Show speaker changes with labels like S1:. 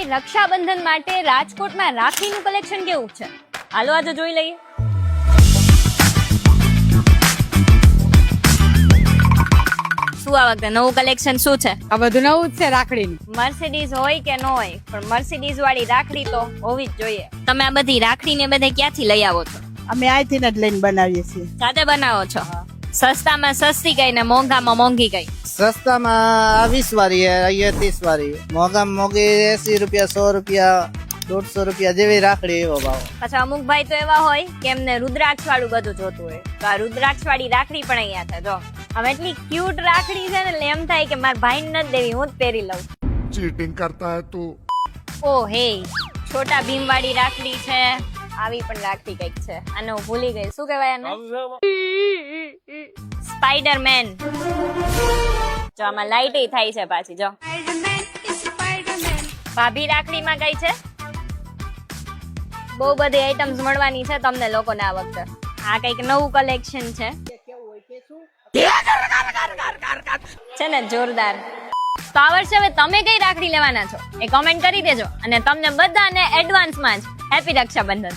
S1: ભાઈ રક્ષાબંધન માટે રાજકોટમાં રાખડીનું કલેક્શન કેવું છે? હાલો આજે જોઈ લઈએ. શું આ વખતે નવું કલેક્શન શું છે?
S2: આ બધું નવું જ છે રાખડીનું.
S1: મર્સિડીઝ હોય કે ન હોય પણ મર્સિડીઝ વાળી રાખડી તો હોવી જ જોઈએ. તમે આ બધી રાખડી ને બધે ક્યાંથી લઈ આવો છો?
S2: અમે અહીંથી જ લઈને બનાવીએ છીએ.
S1: જાતે બનાવો છો? સસ્તામાં સસ્તી કઈ ને મોંઘામાં મોંઘી કઈ?
S3: સસ્તામાં 20 વાળી અહીંયા 30 વાળી, મોંઘામાં મોંઘી 80 રૂપિયા, 100 રૂપિયા, 150 રૂપિયા જેવી રાખડી એવો ભાવ.
S1: પાછા અમુક ભાઈ તો એવા હોય કે એમને રુદ્રાક્ષ વાળું બધું જોતું હોય, તો આ રુદ્રાક્ષ વાળી રાખડી પણ અહીંયા છે. જો આમ એટલી ક્યુટ રાખડી છે ને, એટલે એમ થાય કે મારા ભાઈ નથી દેવી, હું જ પહેરી લઉં.
S4: चीटिंग करता है तू.
S1: ઓ હે, છોટા ભીમ વાળી રાખડી છે. આવી પણ રાખડી કઈક છે, આને હું ભૂલી ગઈ, શું કહેવાય આને? સ્પાઈડરમેન. જો આમાં લાઈટ થાય છે પાછી. જો ભાભી રાખડીમાં કઈ છે? બહુ બધી આઈટમ્સ મળવાની છે તમને લોકોને આ વખતે. આ કઈક નવું કલેક્શન છે ને, જોરદાર. તો આ વર્ષે હવે તમે કઈ રાખડી લેવાના છો એ કમેન્ટ કરી દેજો, અને તમને બધાને એડવાન્સમાં જ હેપી રક્ષાબંધન.